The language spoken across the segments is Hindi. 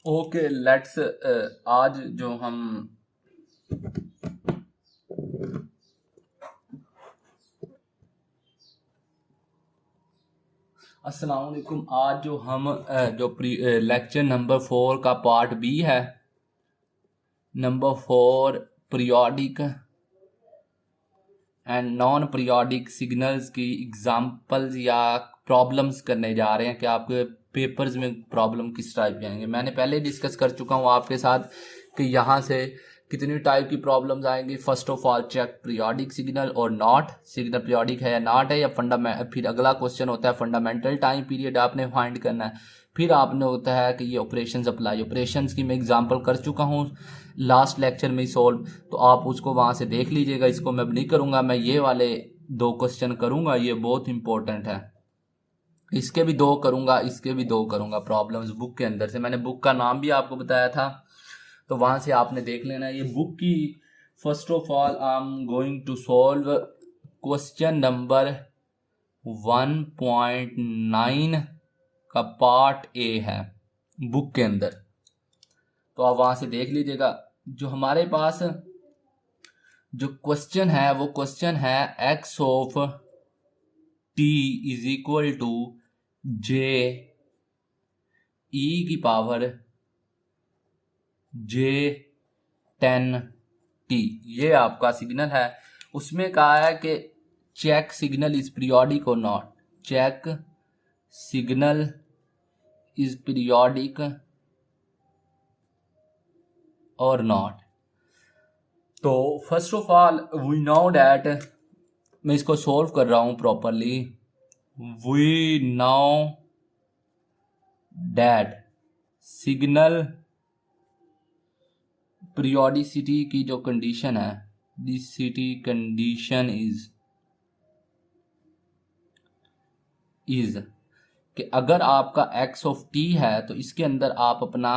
ओके लेट्स आज जो हम अस्सलाम वालेकुम। आज जो हम जो लेक्चर नंबर 4 का पार्ट बी है, number 4 periodic and non periodic signals की एग्जांपल्स या प्रॉब्लम्स करने जा रहे हैं कि आपके पेपर्स में प्रॉब्लम किस टाइप के आएंगे। मैंने पहले डिस्कस कर चुका हूँ आपके साथ कि यहाँ से कितनी टाइप की प्रॉब्लम्स आएंगी। First of all check periodic signal और नॉट, सिग्नल पीरियोडिक है या नॉट है, या फिर अगला क्वेश्चन होता है फंडामेंटल टाइम पीरियड आपने फाइंड करना है। फिर आपने होता है कि ये ऑपरेशंस अप्लाई, ऑपरेशंस की मैं एग्जांपल कर चुका हूँ लास्ट लेक्चर में ही सॉल्व, तो आप उसको वहाँ से देख लीजिएगा। इसको मैं नहीं करूँगा, मैं ये वाले 2 क्वेश्चन करूँगा, ये बहुत इंपॉर्टेंट है। इसके भी 2 करूँगा, इसके भी 2 करूँगा प्रॉब्लम्स बुक के अंदर से। मैंने बुक का नाम भी आपको बताया था, तो वहाँ से आपने देख लेना है। ये बुक की first of all I am going to solve question number 1.9 का पार्ट ए है बुक के अंदर, तो आप वहाँ से देख लीजिएगा। जो हमारे पास जो क्वेश्चन है वो क्वेश्चन है x of T is equal to J E की पावर जे 10 टी, ये आपका सिग्नल है। उसमें कहा है कि चेक सिग्नल इज पीरियोडिक और not, check signal is periodic और नॉट। तो first of all we know that, मैं इसको सॉल्व कर रहा हूं properly. We know that signal periodicity की जो कंडीशन है, पीरियोडिसिटी कंडीशन इज कि अगर आपका एक्स ऑफ टी है तो इसके अंदर आप अपना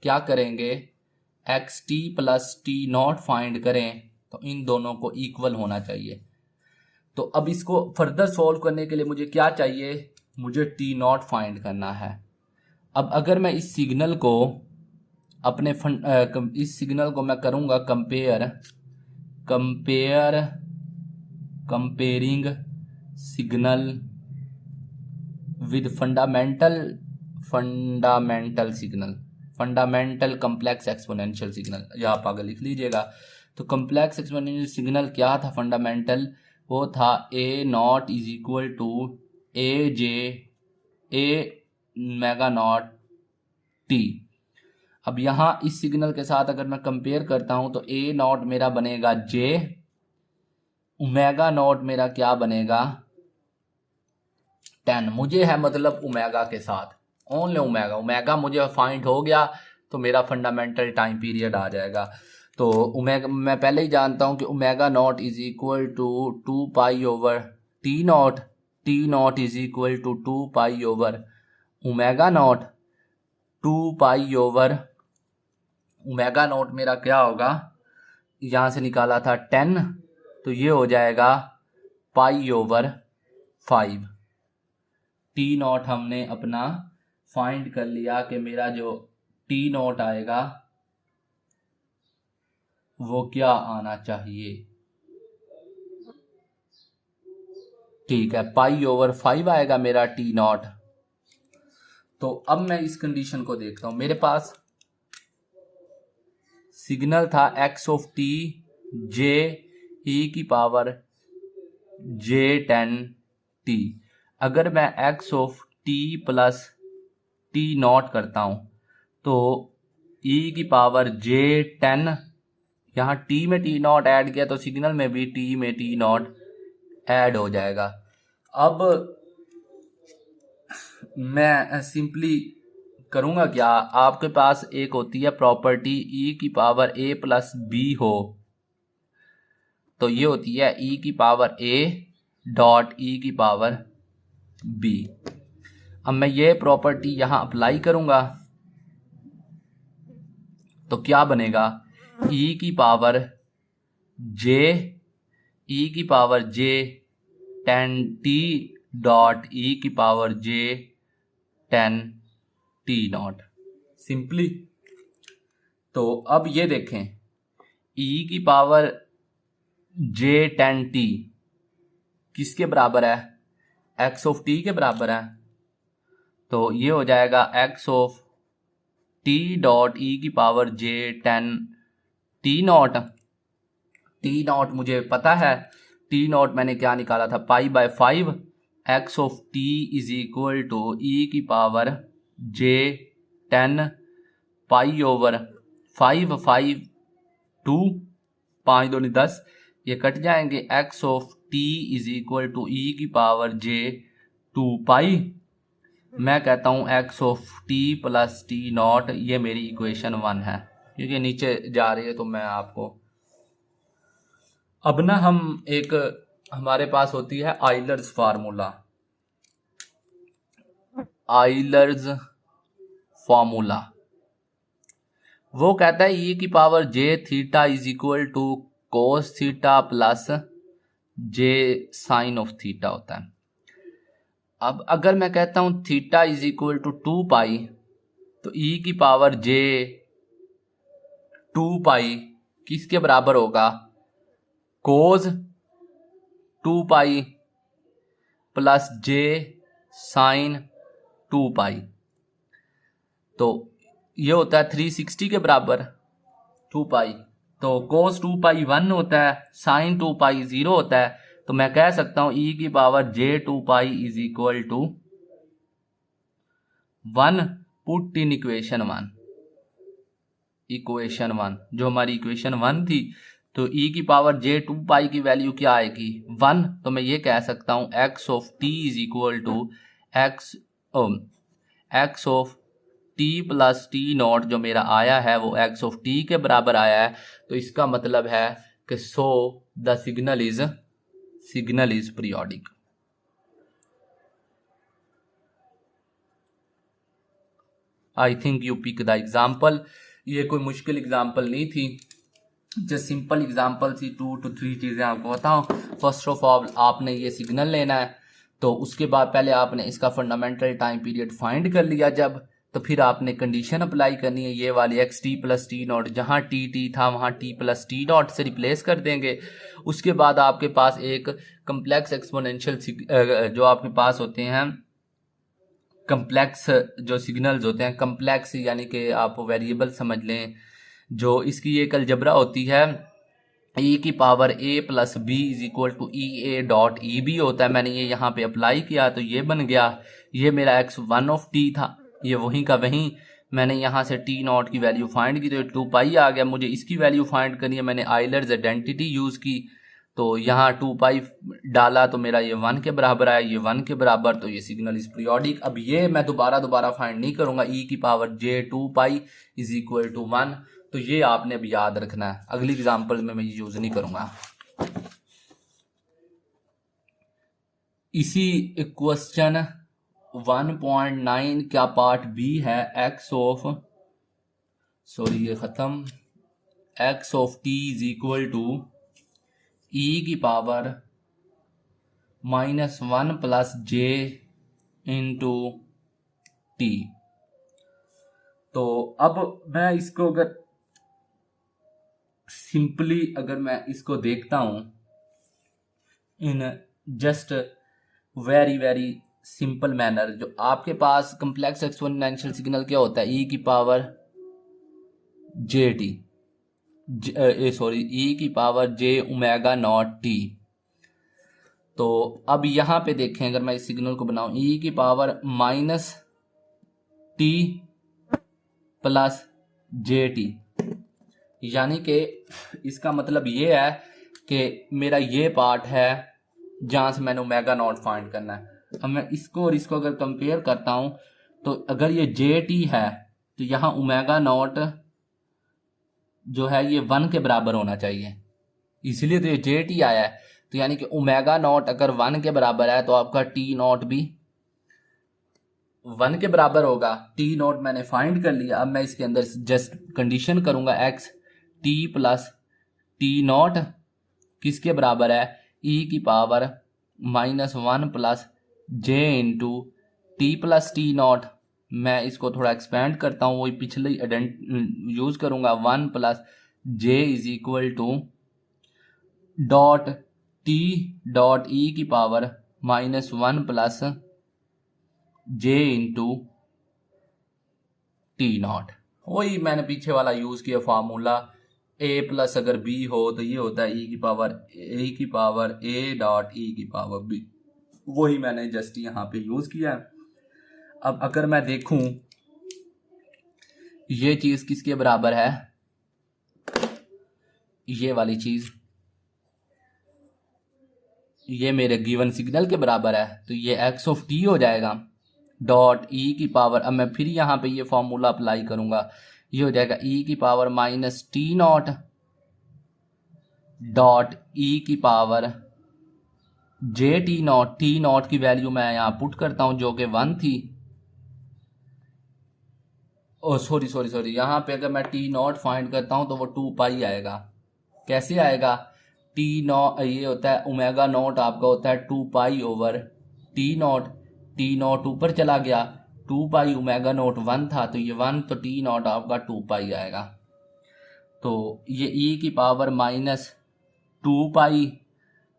क्या करेंगे, x T plus T not find करें, तो इन दोनों को इक्वल होना चाहिए। तो अब इसको फर्दर सॉल्व करने के लिए मुझे क्या चाहिए, मुझे टी नॉट फाइंड करना है। अब अगर मैं इस सिग्नल को अपने इस सिग्नल को मैं करूँगा comparing signal with fundamental signal, fundamental complex exponential signal, या आप आगे लिख लीजिएगा। तो कम्प्लेक्स एक्सपोनेंशियल सिग्नल क्या था फंडामेंटल, वो था A naught is equal to A J omega naught T. अब यहाँ इस सिग्नल के साथ अगर मैं कंपेयर करता हूँ तो ए नॉट मेरा बनेगा जे, ओमेगा नॉट मेरा क्या बनेगा 10। मुझे है मतलब ओमेगा के साथ, ओनली ओमेगा, ओमेगा मुझे फाइंड हो गया तो मेरा फंडामेंटल टाइम पीरियड आ जाएगा। तो ओमेगा मैं पहले ही जानता हूँ कि omega naught is equal to 2 pi over T naught, T naught is equal to 2 pi over omega naught, 2 pi over omega naught मेरा क्या होगा, यहाँ से निकाला था 10, तो ये हो जाएगा पाई ओवर 5। टी नॉट हमने अपना फाइंड कर लिया कि मेरा जो टी नॉट आएगा वो क्या आना चाहिए, ठीक है, पाई ओवर 5 आएगा मेरा टी नॉट। तो अब मैं इस कंडीशन को देखता हूं, मेरे पास सिग्नल था x of T J E की पावर जे 10 टी। अगर मैं x of t plus T not करता हूं तो ई की पावर जे 10, यहाँ टी में टी नॉट ऐड किया तो सिग्नल में भी टी में टी नॉट ऐड हो जाएगा। अब मैं सिंपली करूँगा क्या, आपके पास एक होती है प्रॉपर्टी ई की पावर ए प्लस बी हो, तो ये होती है ई की पावर ए डॉट ई की पावर बी। अब मैं ये प्रॉपर्टी यहाँ अप्लाई करूँगा तो क्या बनेगा, ई की पावर जे, ई की पावर जे 10 टी डॉट ई की power J 10 T not. Simply. तो अब ये देखें, e की पावर j10t किसके बराबर है? x ऑफ t के बराबर है। तो ये हो जाएगा x of t dot e की power j10 t not. T not मुझे पता है, टी नॉट मैंने क्या निकाला था, π/5। x of t is equal to e की पावर j10 π/5, 5 2 5 दूनी 10, ये कट जाएंगे। x of t is equal to e की पावर j2π। मैं कहता हूँ x of t plus T naught, ये मेरी इक्वेशन 1 है, क्योंकि नीचे जा रही है तो मैं आपको। अब ना हम एक, हमारे पास होती है आइलर्स फार्मूला। आइलर्स फार्मूला वो कहता है e की power j theta is equal to cos theta plus j sine of theta होता है। अब अगर मैं कहता हूं थीटा इज इक्वल टू 2π, तो e की पावर j 2π किसके बराबर होगा? कोस 2π प्लस j साइन 2π। तो ये होता है 360 के बराबर 2π। तो कोस 2π 1 होता है, साइन 2π 0 होता है। तो मैं कह सकता हूं e की power j2π is equal to 1, put in equation 1। Equation 1 जो हमारी इक्वेशन 1 थी, तो e की पावर j2π की वैल्यू क्या आएगी? 1। तो मैं ये कह सकता हूं x of t is equal to x of t plus T naught जो मेरा आया है वो x ऑफ t के बराबर आया है। तो इसका मतलब है कि so the signal is periodic. I think you pick the example. ये कोई मुश्किल एग्जाम्पल नहीं थी, जो सिंपल एग्जाम्पल थी। 2 to 3 चीज़ें आपको बताऊँ। फर्स्ट ऑफ ऑल आपने ये सिग्नल लेना है, तो उसके बाद पहले आपने इसका फंडामेंटल टाइम पीरियड फाइंड कर लिया जब, तो फिर आपने कंडीशन अप्लाई करनी है, ये वाली x T plus T not, जहाँ टी टी था वहाँ टी प्लस टी नॉट से रिप्लेस कर देंगे। उसके बाद आपके पास एक कम्प्लेक्स एक्सपोनेंशियल जो आपके पास होते हैं कम्प्लेक्स जो सिग्नल्स होते हैं, कम्प्लेक्स यानी कि आप वेरिएबल समझ लें, जो इसकी एक अलजबरा होती है e की power a plus b is equal to e a dot e b होता है। मैंने ये यहाँ पे अप्लाई किया तो ये बन गया, ये मेरा x1 ऑफ t था, ये वहीं का वहीं। मैंने यहाँ से t नॉट की वैल्यू फाइंड की तो 2π आ गया। मुझे इसकी वैल्यू फाइंड करनी है, मैंने आइलर्स आइडेंटिटी यूज़ की, तो यहाँ 2π डाला तो मेरा ये 1 के बराबर आया, ये 1 के बराबर, तो ये सिग्नल इज पीरियोडिक। अब ये मैं दोबारा फाइंड नहीं करूँगा, e की power j2π is equal to 1। तो ये आपने अब याद रखना है, अगली एग्जाम्पल में मैं ये यूज नहीं करूँगा। इसी क्वेश्चन 1.9 का पार्ट बी है x of t is equal to e की power -1 plus j into T. तो अब मैं इसको अगर सिंपली अगर मैं इसको देखता हूं in just very simple manner, जो आपके पास कम्प्लेक्स एक्सपोनेंशियल सिग्नल क्या होता है? e की power j omega naught T. तो अब यहां पे देखें, अगर मैं इस सिग्नल को बनाऊं e की power -t plus j t, यानी कि इसका मतलब ये है कि मेरा ये पार्ट है जहां से मैंने ओमेगा नॉट फाइंड करना है। अब मैं इसको और इसको अगर कंपेयर करता हूं, तो अगर ये j है तो यहाँ ओमेगा नॉट जो है ये 1 के बराबर होना चाहिए, इसलिए तो ये j आया है। तो यानी कि ओमेगा नॉट अगर 1 के बराबर है तो आपका t नॉट भी 1 के बराबर होगा। t नॉट मैंने फाइंड कर लिया। अब मैं इसके अंदर जस्ट कंडीशन करूंगा, x t plus T not किसके बराबर है? e की power -1 plus j into T plus T not. मैं इसको थोड़ा एक्सपेंड करता हूँ, वही पिछले यूज़ करूँगा। 1 plus J is equal to dot T dot E की power -1 plus J into T naught. वही मैंने पीछे वाला यूज़ किया फार्मूला। ए प्लस अगर बी हो तो ये होता है ई की पावर ए डॉट ई की पावर बी। वही मैंने जस्ट यहाँ पे यूज़ किया है। अब अगर मैं देखूं ये चीज़ किसके बराबर है, ये वाली चीज़ ये मेरे गिवन सिग्नल के बराबर है, तो ये एक्स ऑफ टी हो जाएगा डॉट ई की पावर। अब मैं फिर यहाँ पे ये फॉर्मूला अप्लाई करूँगा, ये हो जाएगा ई की power minus T naught dot E की power J T naught. T naught की वैल्यू मैं यहाँ पुट करता हूँ जो कि 1 थी। ओ सॉरी, यहाँ पे अगर मैं टी नॉट फाइंड करता हूँ तो वो 2 पाई आएगा। कैसे आएगा, टी नॉट ये होता है ओमेगा नॉट आपका होता है 2 पाई ओवर टी नॉट ऊपर चला गया, 2 पाई ओमेगा नॉट 1 था, तो ये 1, तो टी नॉट आपका 2 पाई आएगा। तो ये ई की पावर -2 पाई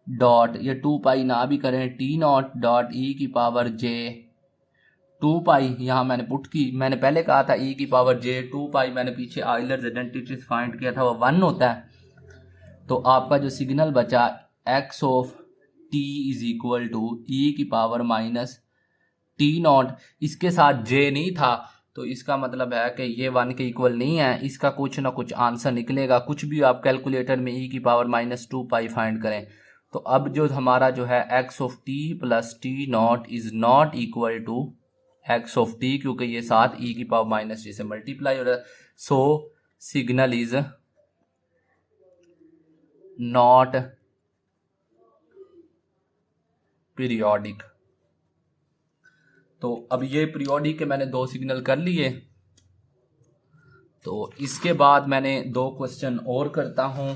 डॉट ये 2 पाई ना भी करें टी नॉट डॉट ई की पावर जे 2 पाई, यहाँ मैंने पुट की। मैंने पहले कहा था ई की पावर जे 2 पाई, मैंने पीछे आइलर्स आइडेंटिटीज फाइंड किया था, वो 1 होता है। तो आपका जो सिग्नल बचा X of T is equal to E की पावर माइनस टी नॉट, इसके साथ जे नहीं था, तो इसका मतलब है कि ये 1 के इक्वल नहीं है। इसका कुछ ना कुछ आंसर निकलेगा, कुछ भी आप कैलकुलेटर में ई की पावर -2 पाई फाइंड करें। तो अब जो हमारा जो है x of t plus T naught is not equal to x of t, क्योंकि ये साथ ई की पावर -t से मल्टीप्लाई हो रहा है। सो सिग्नल इज नॉट पीरियोडिक। तो अब ये पीरियोडिक के मैंने 2 सिग्नल कर लिए। तो इसके बाद मैंने 2 क्वेश्चन और करता हूं।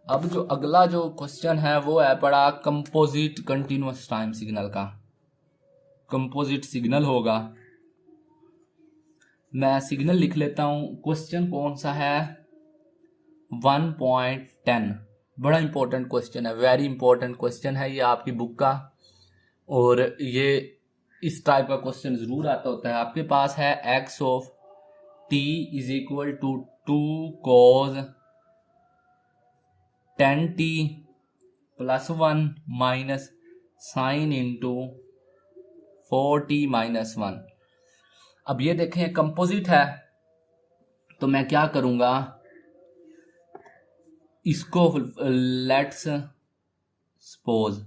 अब जो अगला जो क्वेश्चन है वो है बड़ा कंपोजिट कंटिन्यूअस टाइम सिग्नल का। कंपोजिट सिग्नल होगा, मैं सिग्नल लिख लेता हूं। क्वेश्चन कौन सा है, 1.10। बड़ा इंपॉर्टेंट क्वेश्चन है, वेरी इंपॉर्टेंट क्वेश्चन है ये आपकी बुक का। और ये इस टाइप का क्वेश्चन जरूर आता होता है। आपके पास है x of T is equal to 2 cos 10t plus 1 minus sine into 4t minus 1। अब ये देखें कंपोजिट है, तो मैं क्या करूंगा, इसको लेट्स सपोज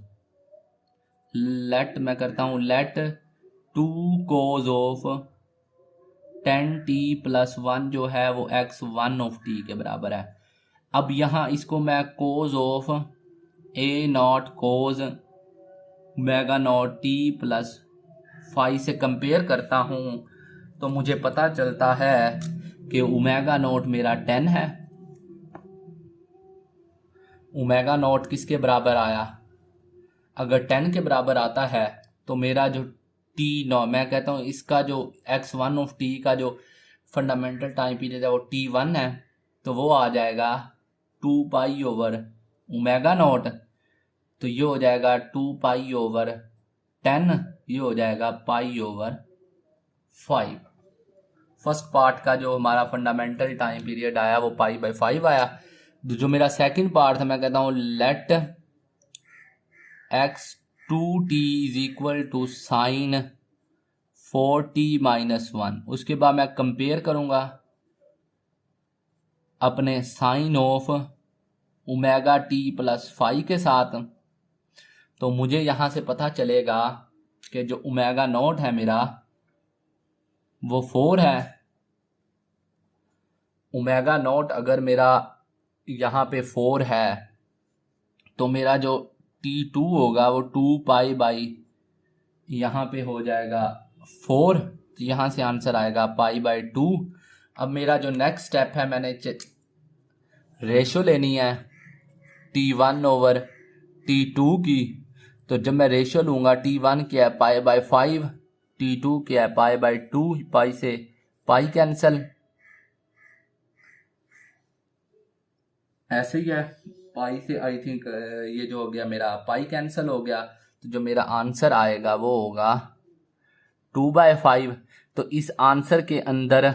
मैं करता हूं late 2 cos of 10t plus 1 जो है वो x1 ऑफ t के बराबर है। अब यहाँ इसको मैं cos of a not cos omega naught t plus 5 से कंपेयर करता हूँ, तो मुझे पता चलता है कि ओमेगा नॉट मेरा 10 है। ओमेगा नॉट किसके बराबर आया, अगर 10 के बराबर आता है तो मेरा जो टी नॉट, मैं कहता हूँ इसका जो x1 ऑफ t का जो फंडामेंटल टाइम पीरियड है वो t1 है, तो वो आ जाएगा 2 पाई ओवर ओमेगा नॉट। तो ये हो जाएगा 2 पाई ओवर 10, ये हो जाएगा पाई ओवर 5। फर्स्ट पार्ट का जो हमारा फंडामेंटल टाइम पीरियड आया वो π/5 आया। जो मेरा सेकंड पार्ट था, मैं कहता हूँ let x2t is equal to sine 4t minus 1। उसके बाद मैं कंपेयर करूंगा अपने sine of omega T plus 5 के साथ, तो मुझे यहाँ से पता चलेगा कि जो ओमेगा नॉट है मेरा वो 4 है। ओमेगा नॉट अगर मेरा यहाँ पे 4 है तो मेरा जो T2 होगा वो 2 पाई बाई यहाँ पे हो जाएगा 4, तो यहाँ से आंसर आएगा π/2। अब मेरा जो नेक्स्ट स्टेप है, मैंने रेशो लेनी है T1 ओवर T2 की, तो जब मैं रेशियो लूँगा T1 क्या है π/5, T2 क्या है π/2, पाई से पाई कैंसिल, ऐसे ही है पाई से आई थिंक ये जो हो गया मेरा पाई कैंसिल हो गया, तो जो मेरा आंसर आएगा वो होगा 2/5। तो इस आंसर के अंदर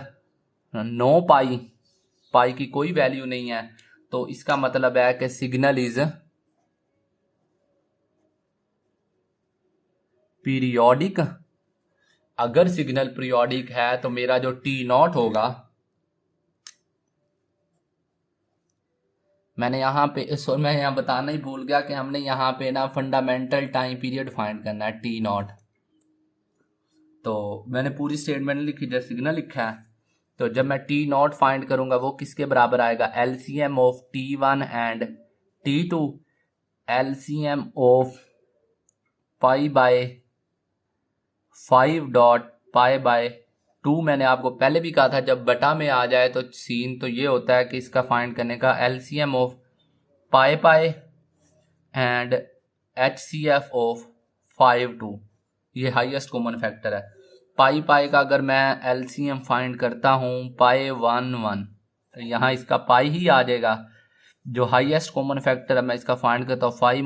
9 पाई की कोई वैल्यू नहीं है, तो इसका मतलब है कि सिग्नल इज पीरियोडिक। अगर सिग्नल पीरियोडिक है तो मेरा जो T0 होगा, मैं यहाँ बताना ही भूल गया कि हमने यहाँ पे ना फंडामेंटल टाइम पीरियड फाइंड करना है T0। तो मैंने पूरी स्टेटमेंट लिखी, जब सिग्नल लिखा है, तो जब मैं T0 फाइंड करूंगा वो किसके बराबर आएगा, LCM of T1 and T2, LCM of π/5 dot π/2। मैंने आपको पहले भी कहा था जब बटा में आ जाए तो सीन तो ये होता है कि इसका फाइंड करने का LCM of π and HCF of 5/2, ये हाईएस्ट कॉमन फैक्टर है। पाई का अगर मैं LCM फाइंड करता हूँ π/1 तो यहाँ इसका पाई ही आ जाएगा। जो हाईएस्ट कॉमन फैक्टर है मैं इसका फाइंड करता हूँ 5 ×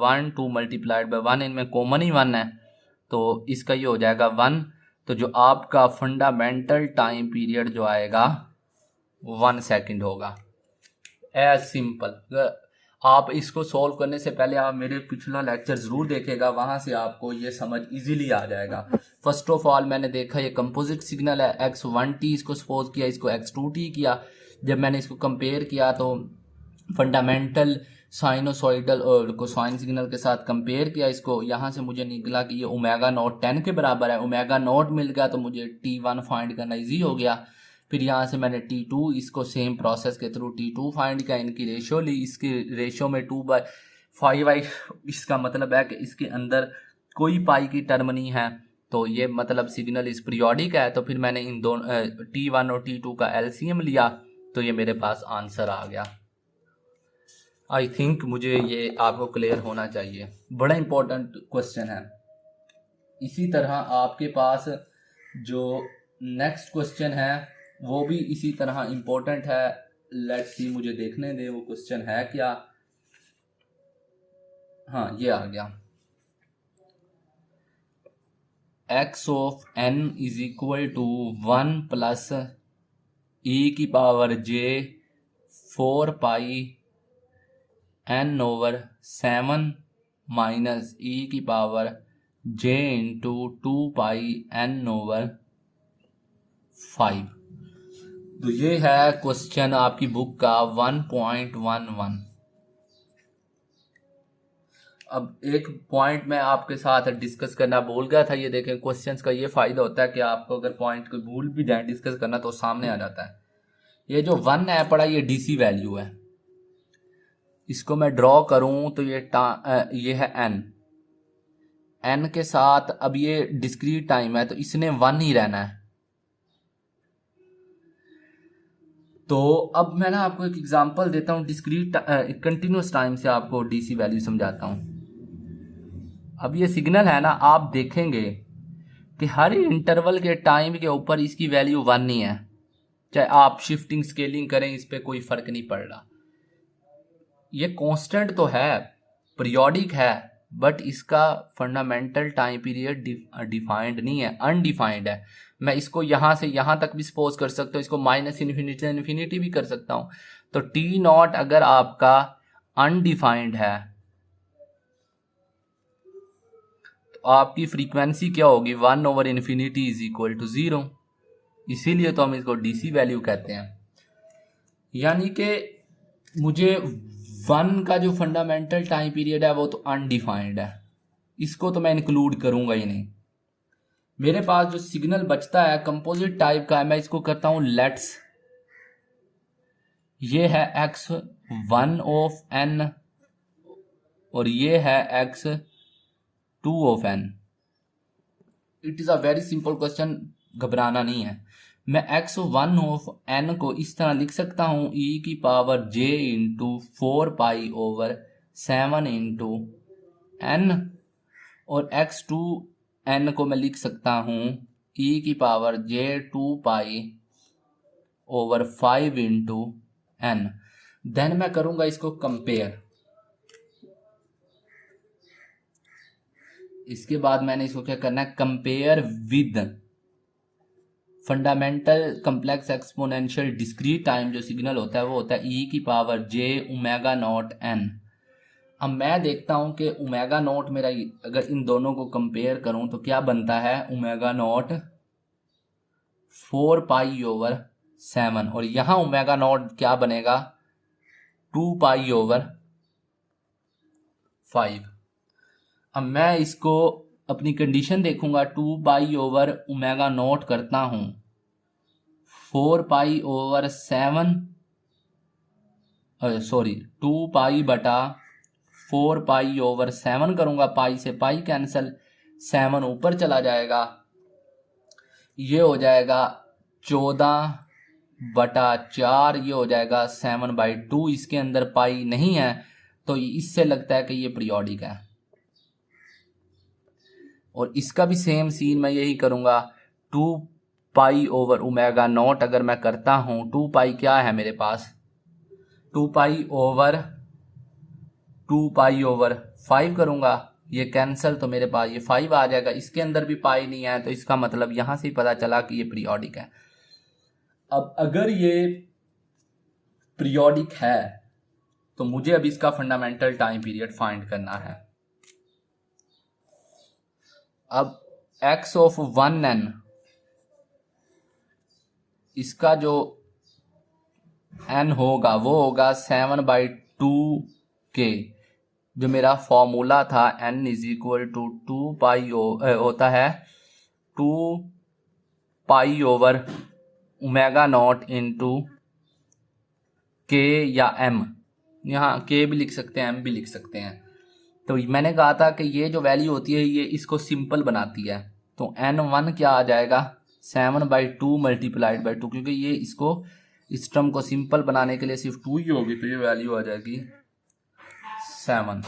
1, 2 × 1, इनमें कॉमन ही 1 है, तो इसका ये हो जाएगा 1। तो जो आपका फंडामेंटल टाइम पीरियड जो आएगा 1 सेकंड होगा। As simple. आप इसको सॉल्व करने से पहले आप मेरे पिछला लेक्चर ज़रूर देखेगा, वहाँ से आपको ये समझ इजीली आ जाएगा। फर्स्ट ऑफ ऑल मैंने देखा ये कंपोजिट सिग्नल है, x1t इसको सपोज किया, इसको x2t किया। जब मैंने इसको कंपेयर किया तो फंडामेंटल साइनोसॉइडल और कोसाइन सिग्नल के साथ कंपेयर किया इसको, यहाँ से मुझे निकला कि ये ω0 10 के बराबर है। ω0 मिल गया तो मुझे T1 फाइंड करना ईजी हो गया। फिर यहाँ से मैंने T2 इसको सेम प्रोसेस के थ्रू T2 फाइंड किया, इनकी रेशियो ली, इसकी रेशियो में 2/5 आई। इसका मतलब है कि इसके अंदर कोई पाई की टर्म नहीं है, तो ये मतलब सिग्नल इस पीरियोडिक है। तो फिर मैंने इन दोनों T1 और T2 का LCM लिया, तो ये मेरे पास आंसर आ गया। आई थिंक मुझे ये आपको क्लियर होना चाहिए, बड़ा इंपॉर्टेंट क्वेश्चन है। इसी तरह आपके पास जो नेक्स्ट क्वेश्चन है वो भी इसी तरह इंपॉर्टेंट है। लेट्स सी, मुझे देखने दे वो क्वेश्चन है क्या। हाँ, ये आ गया, x of n is equal to 1 plus e⁻j 4πn/7 minus e⁻j into 2πn/5। तो ये है क्वेश्चन आपकी बुक का 1.11। अब एक पॉइंट मैं आपके साथ डिस्कस करना भूल गया था। ये देखें, क्वेश्चंस का ये फायदा होता है कि आपको अगर पॉइंट को भूल भी जाए डिस्कस करना तो सामने आ जाता है। ये जो 1 है पड़ा, ये डीसी वैल्यू है। इसको मैं ड्रॉ करूं तो ये है n के साथ। अब ये डिस्क्रीट टाइम है तो इसने 1 ही रहना है। तो अब मैं ना आपको एक एग्जांपल देता हूँ डिस्क्रीट कंटिन्यूस टाइम से, आपको डीसी वैल्यू समझाता हूँ। अब ये सिग्नल है ना, आप देखेंगे कि हर इंटरवल के टाइम के ऊपर इसकी वैल्यू 1 ही है। चाहे आप शिफ्टिंग स्केलिंग करें, इस पर कोई फर्क नहीं पड़ रहा। ये कांस्टेंट तो है, पीरियोडिक है, बट इसका फंडामेंटल टाइम पीरियड डिफाइंड नहीं है, अनडिफाइंड है। मैं इसको यहाँ से यहाँ तक भी सपोज कर सकता हूँ, इसको -∞ से इन्फिनिटी भी कर सकता हूँ। तो T0 अगर आपका अनडिफाइंड है तो आपकी फ्रीक्वेंसी क्या होगी, 1/∞ इज इक्वल टू 0। इसीलिए तो हम इसको डीसी वैल्यू कहते हैं। यानी कि मुझे 1 का जो फंडामेंटल टाइम पीरियड है वो तो अनडिफाइंड है, इसको तो मैं इंक्लूड करूंगा ही नहीं। मेरे पास जो सिग्नल बचता है कंपोजिट टाइप का है, मैं इसको करता हूं लेट्स। ये है x1 ऑफ n और ये है x2 of n। It is a very simple question, घबराना नहीं है। मैं x1 ऑफ n को इस तरह लिख सकता हूँ e⁻j इंटू 4π/7 इंटू n और x2n को मैं लिख सकता हूँ e की power j2π/5 into n। Then मैं करूँगा इसको कंपेयर। इसके बाद मैंने इसको क्या करना है, compare with fundamental complex exponential discrete time जो सिग्नल होता है वो होता है e की पावर j⍵0n। अब मैं देखता हूं कि ओमेगा नॉट मेरा, अगर इन दोनों को कंपेयर करूं तो क्या बनता है, ओमेगा नॉट 4π/7 और यहां ओमेगा नॉट क्या बनेगा 2π/5। अब मैं इसको अपनी कंडीशन देखूंगा, 2π/ω0 करता हूं 4π/7 सॉरी 2π/4π/7 करूंगा, पाई से पाई कैंसिल, 7 ऊपर चला जाएगा, ये हो जाएगा 14/4, ये हो जाएगा 7/2। इसके अंदर पाई नहीं है तो इससे लगता है कि ये पीरियोडिक है। और इसका भी सेम सीन मैं यही करूंगा, 2π/ω0 अगर मैं करता हूं, 2π क्या है मेरे पास, 2π/5 करूंगा, ये कैंसिल तो मेरे पास ये 5 आ जाएगा। इसके अंदर भी पाई नहीं है तो इसका मतलब यहां से ही पता चला कि ये पीरियोडिक है। अब अगर ये पीरियोडिक है तो मुझे अब इसका फंडामेंटल टाइम पीरियड फाइंड करना है। अब x(1n) इसका जो n होगा वो होगा 7/2k। जो मेरा फॉर्मूला था n = 2π होता है 2π/ω0 इंटू k या m, यहाँ k भी लिख सकते हैं m भी लिख सकते हैं। तो मैंने कहा था कि ये जो वैल्यू होती है ये इसको सिंपल बनाती है। तो n1 क्या आ जाएगा 7/2 × 2, क्योंकि ये इसको इस टर्म को सिंपल बनाने के लिए सिर्फ 2 ही होगी तो ये वैल्यू आ जाएगी 7।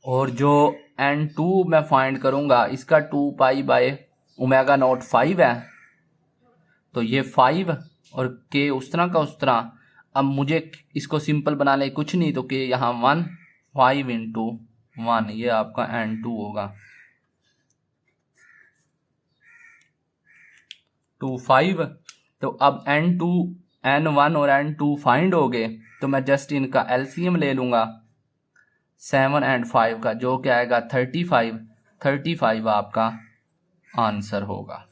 और जो n2 मैं फाइंड करूंगा इसका 2π/ω0 5 है तो ये 5 और k उस तरह का उस तरह। अब मुझे इसको सिंपल बनाने कुछ नहीं तो k यहाँ 1, 5 × 1, ये आपका n2 होगा 25। तो अब n2 n1 और n2 फाइंड हो गए तो मैं जस्ट इनका एलसीएम ले लूंगा 7 और 5 का, जो क्या आएगा 35 आपका आंसर होगा।